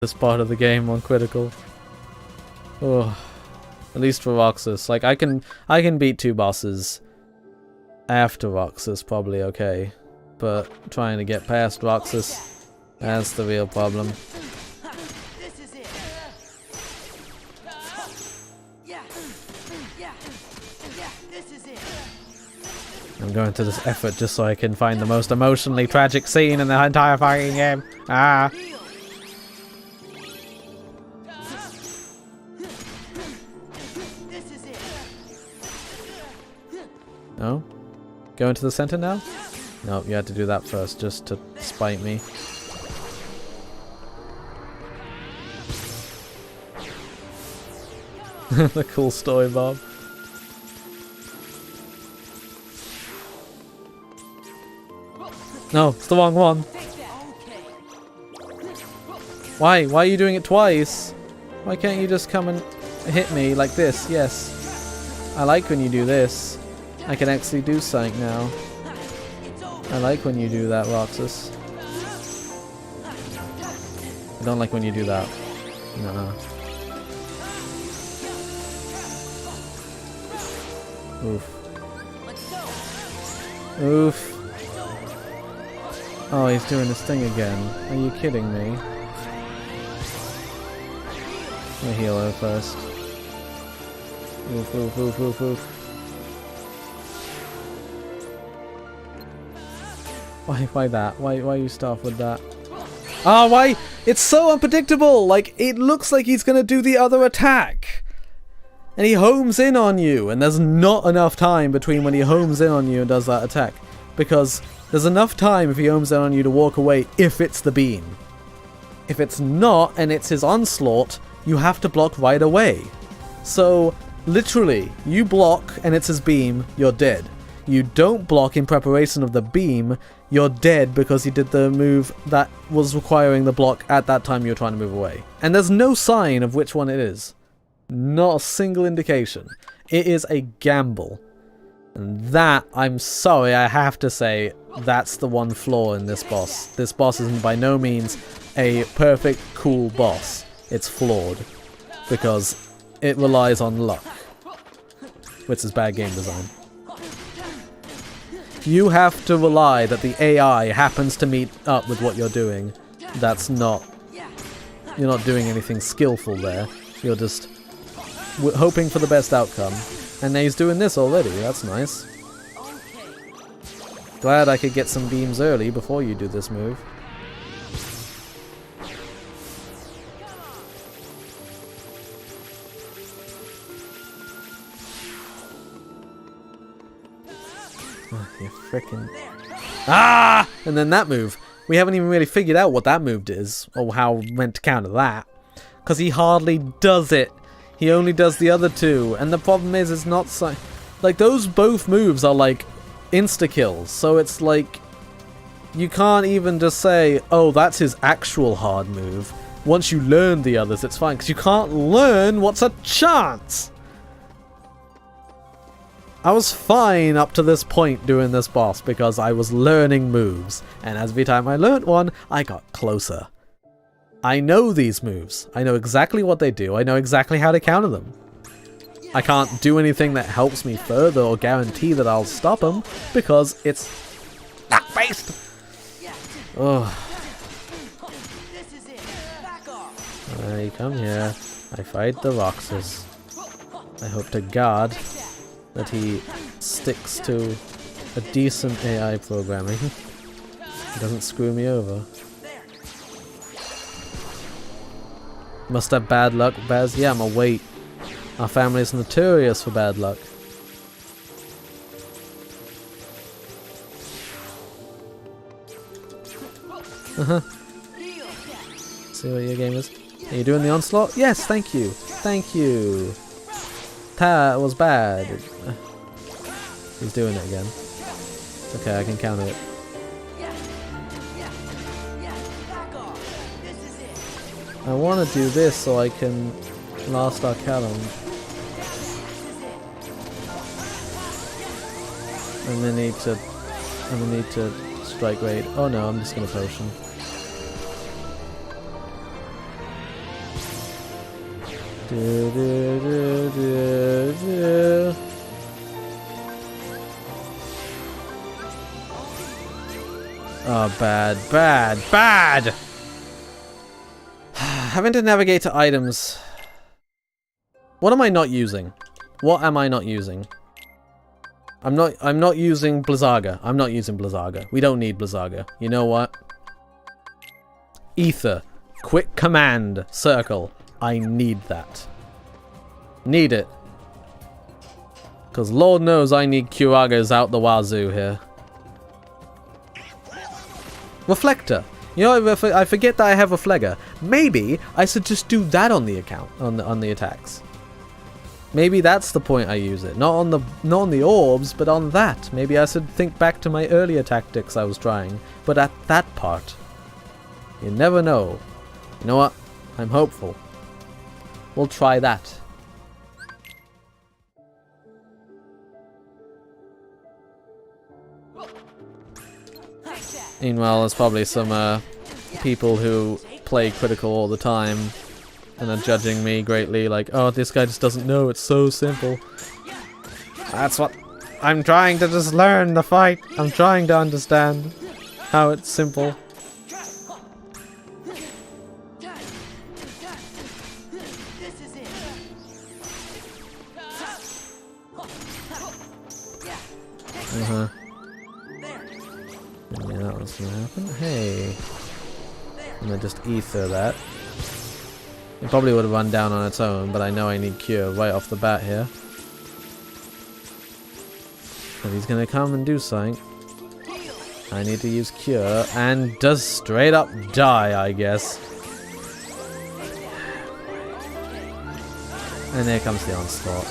this part of the game on Critical. Oh, at least for Roxas. Like, I can beat 2 bosses after Roxas, probably okay. But trying to get past Roxas, that's the real problem. I'm going to this effort just so I can find the most emotionally tragic scene in the entire fucking game. Ah! No? Go into the center now? Nope, you had to do that first just to spite me. The cool story, Bob. No, it's the wrong one. Why? Why are you doing it twice? Why can't you just come and hit me like this? Yes. I like when you do this. I can actually do something now. I like when you do that, Roxas. I don't like when you do that. No. Oof. Oof. Oh, he's doing this thing again. Are you kidding me? I'll heal her first. Oof, oof, oof, oof, oof. Why that? Why you start with that? Ah, why? It's so unpredictable! Like, it looks like he's gonna do the other attack! And he homes in on you, and there's not enough time between when he homes in on you and does that attack. Because there's enough time if he homes in on you to walk away if it's the beam. If it's not, and it's his onslaught, you have to block right away. So, literally, you block and it's his beam, you're dead. You don't block in preparation of the beam, you're dead because he did the move that was requiring the block at that time you were trying to move away. And there's no sign of which one it is. Not a single indication. It is a gamble. And that, I'm sorry, I have to say, that's the one flaw in this boss. This boss isn't by no means a perfect, cool boss. It's flawed. Because it relies on luck. Which is bad game design. You have to rely that the AI happens to meet up with what you're doing. That's not... You're not doing anything skillful there. You're just hoping for the best outcome. And now he's doing this already. That's nice. Glad I could get some beams early before you do this move. Oh, you frickin'... Ah! And then that move. We haven't even really figured out what that move is, or how meant to counter that. Because he hardly does it. He only does the other two, and the problem is it's not so... Like, those both moves are like insta-kills, so it's like... You can't even just say, oh, that's his actual hard move. Once you learn the others, it's fine, because you can't learn what's a chance! I was fine up to this point doing this boss, because I was learning moves, and every time I learnt one, I got closer. I know these moves. I know exactly what they do. I know exactly how to counter them. I can't do anything that helps me further or guarantee that I'll stop them because it's luck-based. Oh. I come here. I fight the Roxas. I hope to God that he sticks to a decent AI programming. He doesn't screw me over. Must have bad luck, Baz? Yeah, I'm a wait. Our family is notorious for bad luck. See what your game is? Are you doing the onslaught? Yes, thank you. Thank you. That was bad. He's doing it again. Okay, I can counter it. I want to do this so I can last our Callum. And then need to strike rate. Oh no, I'm just gonna potion. Do, do, do, do, do. Oh, bad, bad, bad! Having to navigate to items. What am I not using? What am I not using? I'm not using Blizzaga. I'm not using Blizzaga. We don't need Blizzaga. You know what? Ether. Quick command. Circle. I need that. Need it. Because Lord knows I need Curagas out the wazoo here. Reflector. You know, I forget that I have Reflector. Maybe I should just do that on the account, on the attacks. Maybe that's the point I use it. Not on the orbs, but on that. Maybe I should think back to my earlier tactics I was trying, but at that part. You never know. You know what? I'm hopeful. We'll try that. Meanwhile, there's probably some people who play Critical all the time and are judging me greatly, like, oh, this guy just doesn't know, it's so simple. That's what... I'm trying to just learn the fight. I'm trying to understand how it's simple. Yeah, that was gonna happen. Hey. I'm gonna just ether that. It probably would have run down on its own, but I know I need Cure right off the bat here. But he's gonna come and do something. I need to use Cure, and does straight up die, I guess. And there comes the onslaught.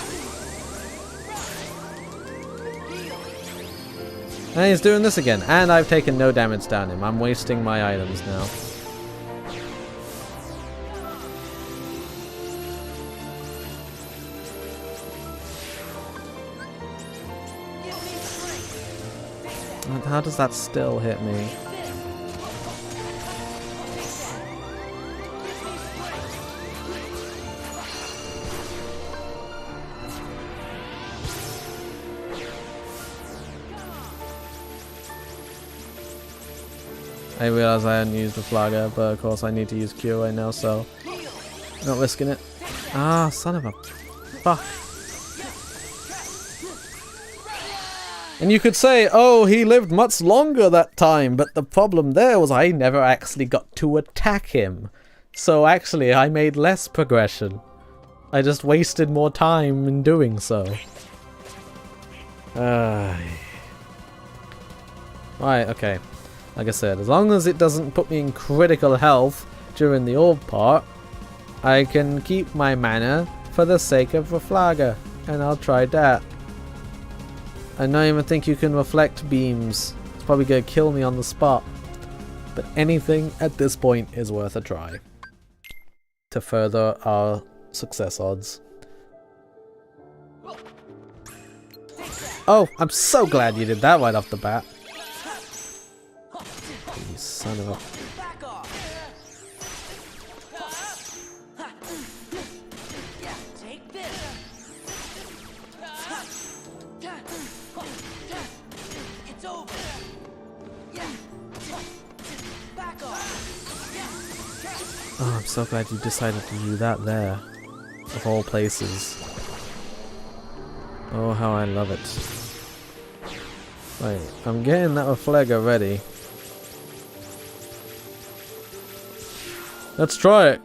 And he's doing this again, and I've taken no damage down him. I'm wasting my items now. How does that still hit me? I realize I hadn't used the flagger, but of course I need to use Q right now, so not risking it. Ah, son of a fuck. And you could say, oh, he lived much longer that time, but the problem there was I never actually got to attack him. So actually, I made less progression. I just wasted more time in doing so. Right, okay. Like I said, as long as it doesn't put me in critical health during the orb part, I can keep my mana for the sake of a flagger, and I'll try that. I don't even think you can reflect beams. It's probably going to kill me on the spot. But anything at this point is worth a try. To further our success odds. Oh, I'm so glad you did that right off the bat. You son of a... Oh, I'm so glad you decided to do that there. Of all places. Oh, how I love it. Right, I'm getting that Reflector ready. Let's try it!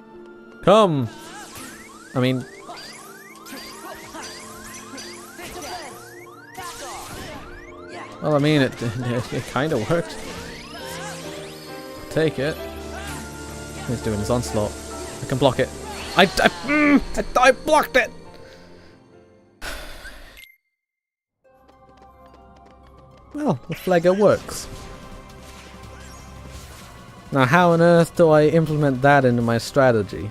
Come! I mean... Well, I mean, it kind of worked. Take it. He's doing his onslaught. I can block it. I blocked it! Well, the flagger works. Now how on earth do I implement that into my strategy?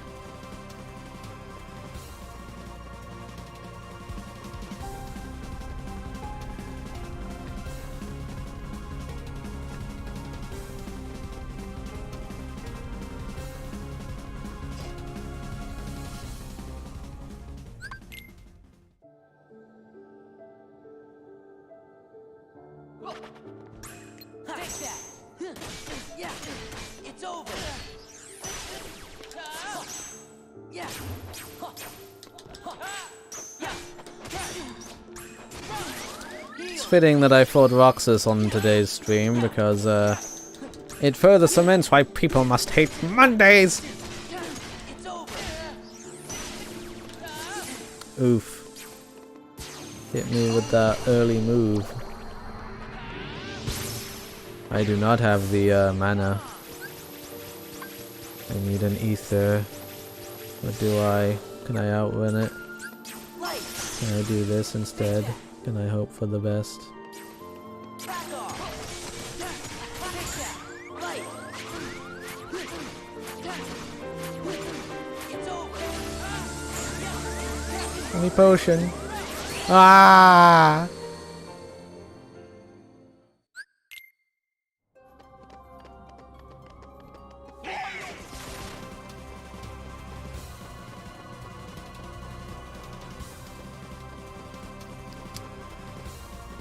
It's fitting that I fought Roxas on today's stream because it further cements why people must hate Mondays. Oof. Hit me with that early move. I do not have the mana. I need an ether. What do I? Can I outrun it? Can I do this instead? Can I hope for the best? Any potion? Ah!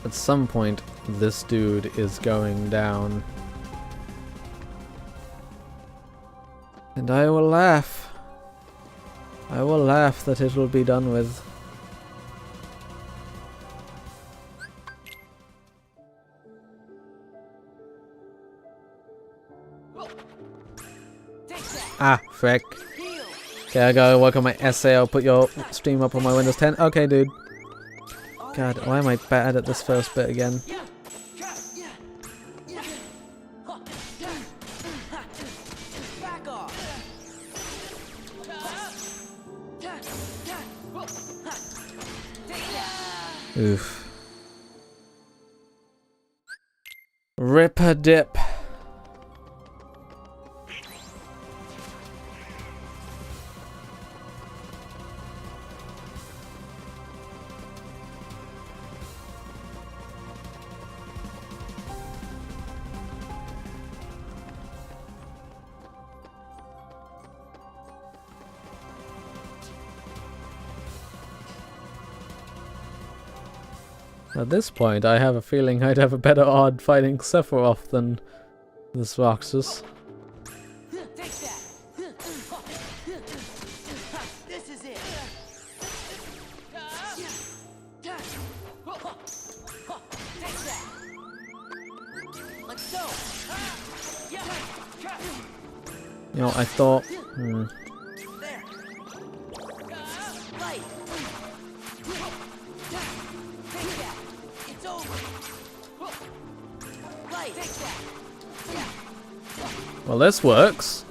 At some point, this dude is going down. And I will laugh. I will laugh that it will be done with. Ah, frick. Okay, I gotta work on my essay. I'll put your stream up on my Windows 10. Okay, dude. God, why am I bad at this first bit again? Oof. Rip a dip. At this point, I have a feeling I'd have a better odd fighting Sephiroth than this Roxas. You know, I thought... Well, this works.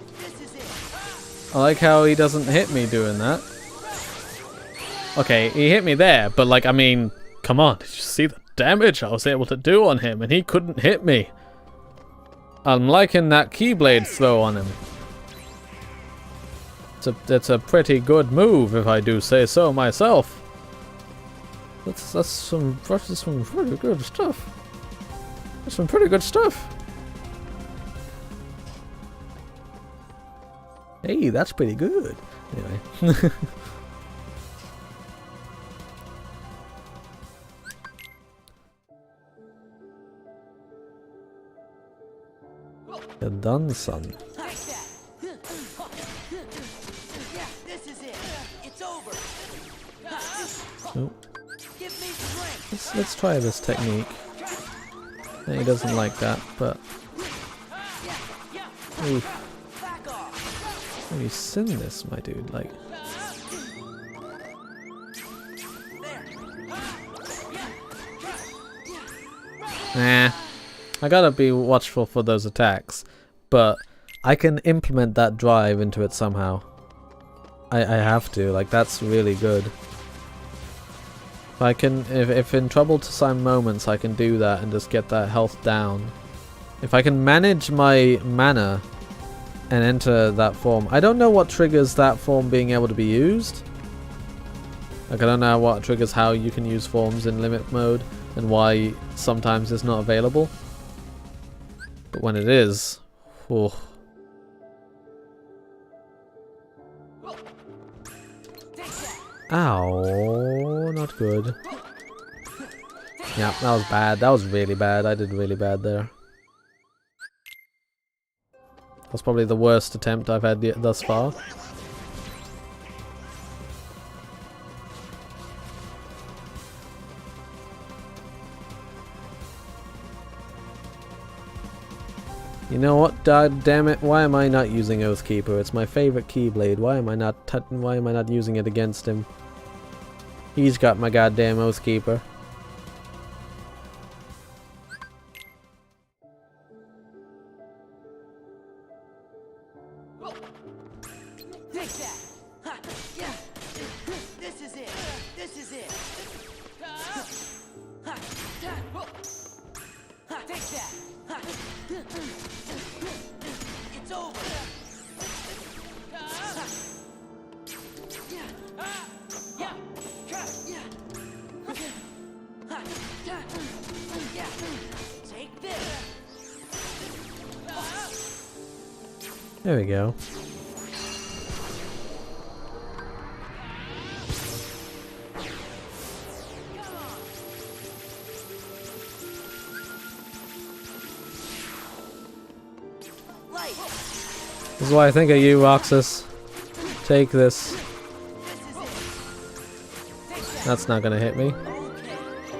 I like how he doesn't hit me doing that. Okay, he hit me there, but like, I mean, come on, did you see the damage I was able to do on him and he couldn't hit me? I'm liking that Keyblade throw on him. It's a pretty good move, if I do say so myself. That's some pretty good stuff. That's some pretty good stuff. Hey, that's pretty good. Anyway. You're done, son. Oh. Let's try this technique. He doesn't like that, but... Oof. You sin this, my dude, like... Nah. I gotta be watchful for those attacks, but I can implement that drive into it somehow. I have to, like, that's really good. If in troublesome moments I can do that and just get that health down. If I can manage my mana and enter that form. I don't know what triggers that form being able to be used. Like, I don't know what triggers how you can use forms in limit mode and why sometimes it's not available. But when it is, oh. Ow, not good. Yeah, that was bad. That was really bad. I did really bad there. That's probably the worst attempt I've had thus far. You know what? God damn it! Why am I not using Oathkeeper? It's my favorite Keyblade. Why am I not using it against him? He's got my goddamn Oathkeeper. There we go. This is why I think of you, Roxas. Take this. That's not gonna hit me.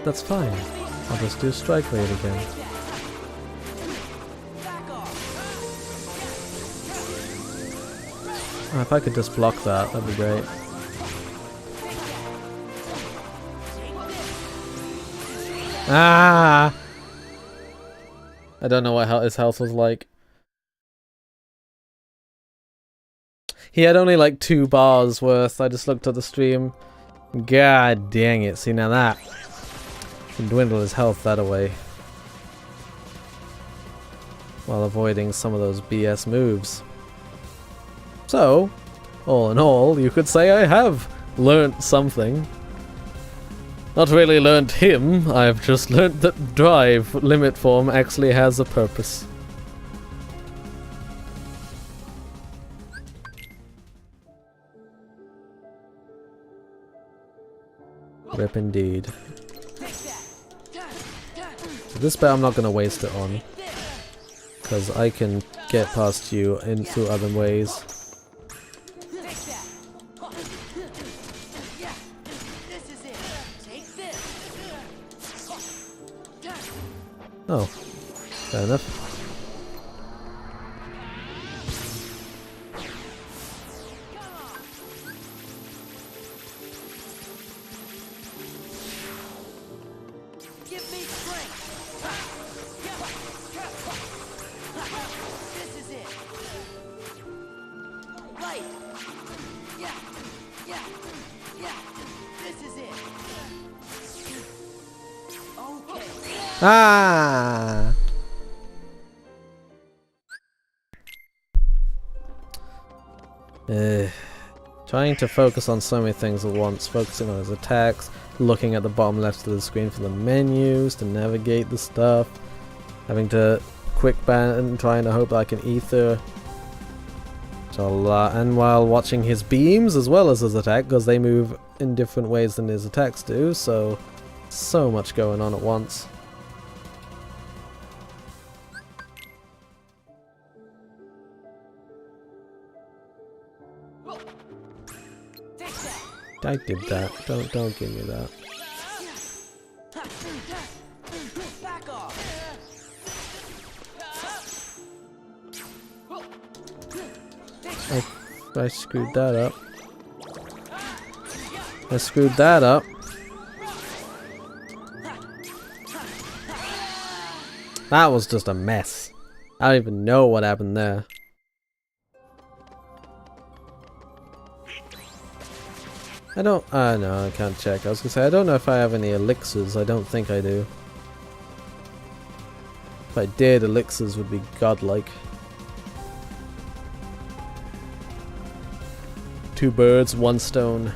That's fine. I'll just do strike rate again. Oh, if I could just block that, that'd be great. Ah! I don't know what his health was like. He had only like 2 bars worth. I just looked at the stream. God dang it. See, now that can dwindle his health that away. While avoiding some of those BS moves. So, all in all, you could say I have learnt something. Not really learnt him, I've just learnt that drive limit form actually has a purpose. Rip indeed. So this bit I'm not going to waste it on, because I can get past you in through other ways. Oh, fair enough. Ah! Trying to focus on so many things at once, focusing on his attacks, looking at the bottom left of the screen for the menus to navigate the stuff, having to quick ban and trying to hope I can ether. And while watching his beams as well as his attack, because they move in different ways than his attacks do, so much going on at once. I did that. Don't give me that. I screwed that up. I screwed that up. That was just a mess. I don't even know what happened there. I don't, no, I can't check. I was gonna say, I don't know if I have any elixirs. I don't think I do. If I did, elixirs would be godlike. 2 birds, 1 stone.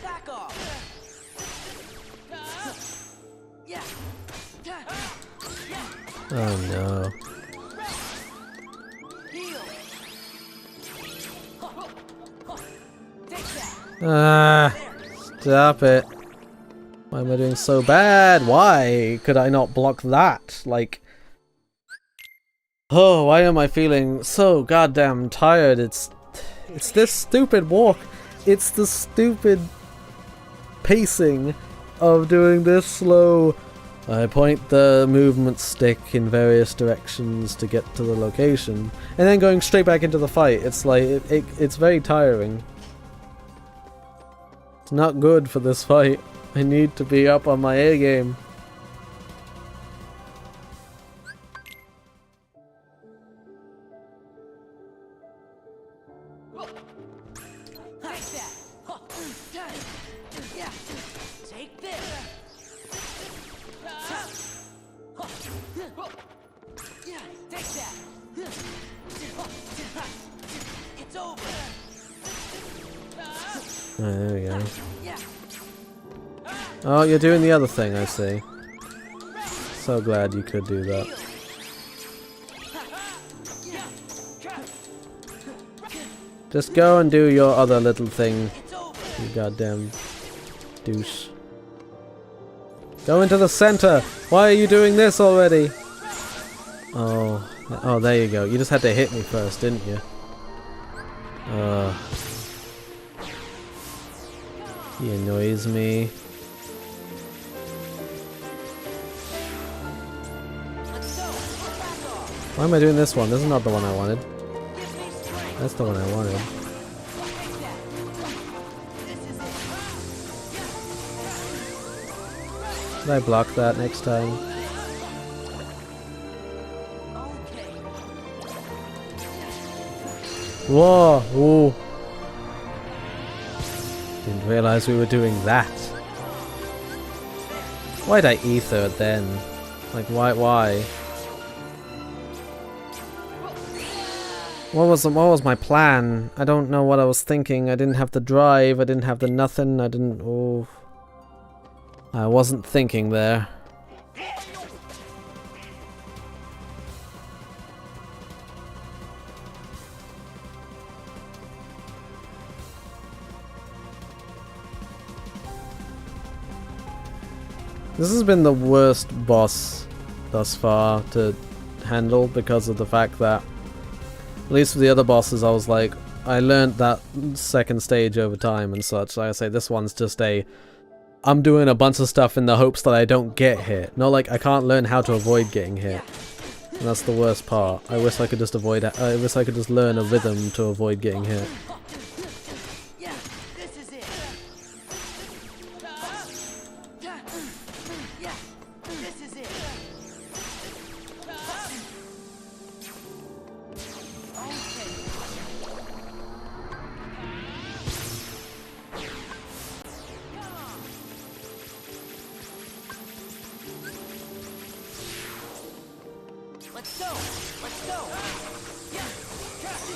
Back off. Oh no. Ah, stop it. Why am I doing so bad? Why could I not block that? Like, oh, why am I feeling so goddamn tired? It's this stupid walk. It's the stupid pacing of doing this slow. I point the movement stick in various directions to get to the location, and then going straight back into the fight. It's like, it's very tiring. It's not good for this fight. I need to be up on my A game. Oh, there we go. Oh, you're doing the other thing, I see. So glad you could do that. Just go and do your other little thing, you goddamn douche. Go into the center! Why are you doing this already? Oh, there you go. You just had to hit me first, didn't you? He annoys me. Why am I doing this one? This is not the one I wanted. That's the one I wanted. Should I block that next time? Whoa! Ooh. Didn't realize we were doing that. Why'd I ether it then? Like, why? What was my plan? I don't know what I was thinking. I didn't have the drive, I didn't have the nothing, I wasn't thinking there. This has been the worst boss thus far to handle because of the fact that, at least for the other bosses, I was like, I learned that second stage over time and such. Like I say, this one's just I'm doing a bunch of stuff in the hopes that I don't get hit. Not like I can't learn how to avoid getting hit. And that's the worst part. I wish I could just learn a rhythm to avoid getting hit.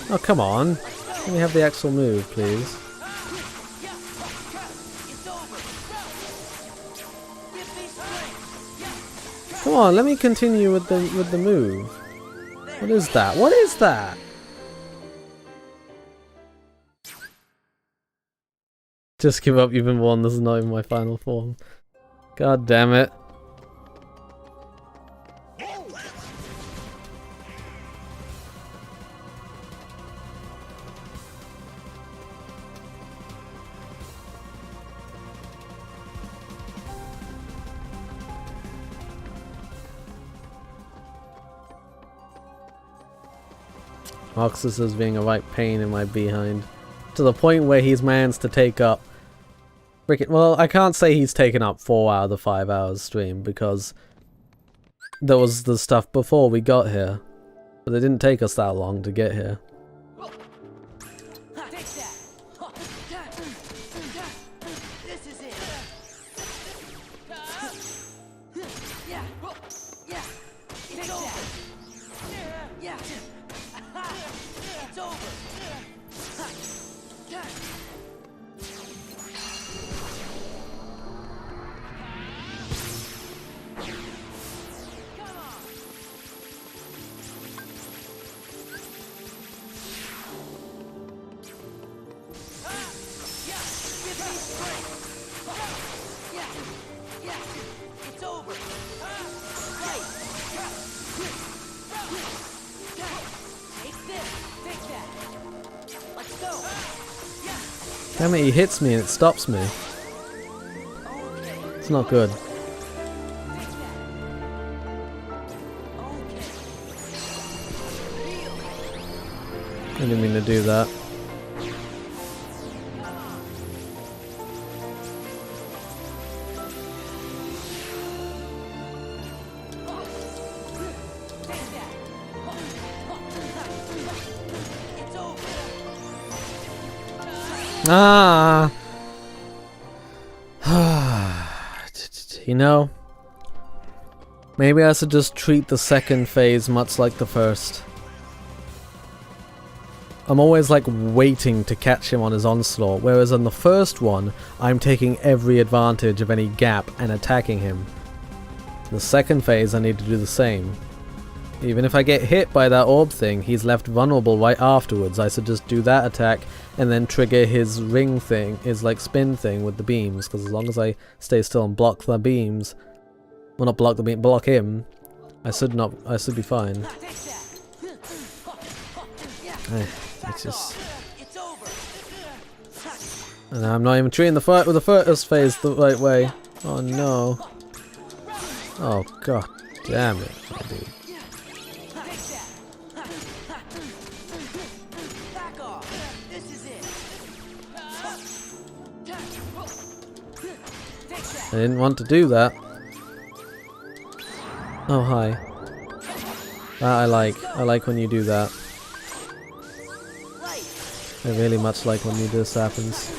Oh, come on. Let me have the actual move, please. Come on, let me continue with the move. What is that? What is that? Just give up, you've been won. This is not even my final form. God damn it. Oxus is being a right pain in my behind. To the point where he's managed to take up... Well, I can't say he's taken up 4 out of the 5 hours stream, because there was the stuff before we got here. But it didn't take us that long to get here. Damn it, he hits me and it stops me. It's not good. I didn't mean to do that. Ah! You know, maybe I should just treat the second phase much like the first. I'm always like waiting to catch him on his onslaught, whereas on the first one, I'm taking every advantage of any gap and attacking him. The second phase, I need to do the same. Even if I get hit by that orb thing, he's left vulnerable right afterwards. I should just do that attack and then trigger his ring thing, his like spin thing with the beams, because as long as I stay still and block the beams, well not block the beam, block him, I should be fine. It's just... And I'm not even treating the fight with the first phase the right way. Oh no. Oh god damn it, my dude. I didn't want to do that. Oh hi. That I like. I like when you do that. I really much like when this happens.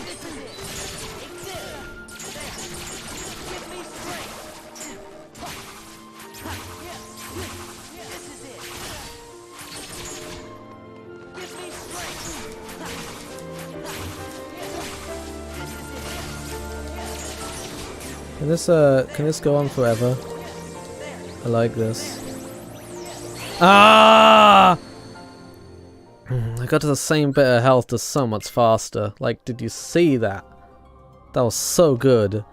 Can this go on forever? I like this. Ah! I got to the same bit of health just so much faster. Like, did you see that? That was so good.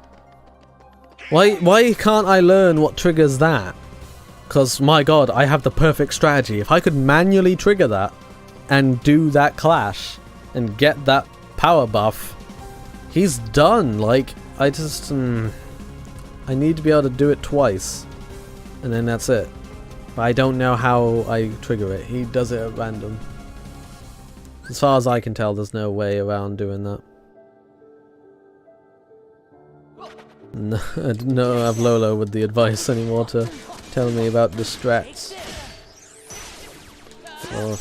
Why can't I learn what triggers that? Because, my god, I have the perfect strategy. If I could manually trigger that and do that clash and get that power buff, he's done. Like, I just... I need to be able to do it twice. And then that's it. But I don't know how I trigger it. He does it at random. As far as I can tell, there's no way around doing that. No, I don't have Lolo with the advice anymore to tell me about distracts. Oh.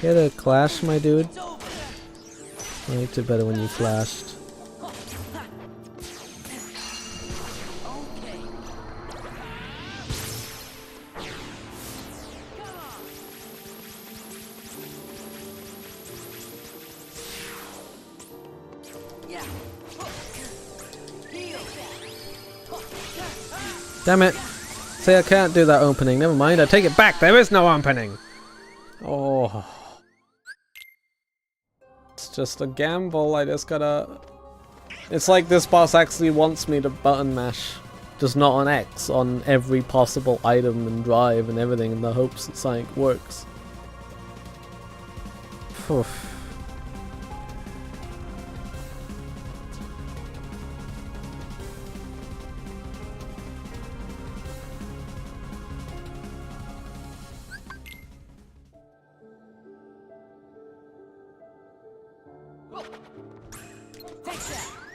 Get a clash, my dude. I liked it better when you flashed. Damn it! Say I can't do that opening. Never mind, I take it back. There is no opening. Oh. It's just a gamble. I just gotta... It's like this boss actually wants me to button mash. Just not on X, on every possible item and drive and everything in the hopes that something works. Oof.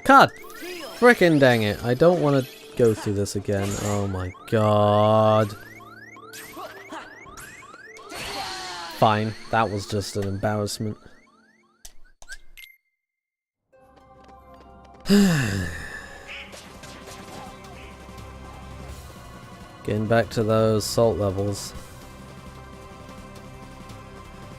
God frickin' dang it. I don't want to go through this again. Oh my god. Fine. That was just an embarrassment. Getting back to those salt levels.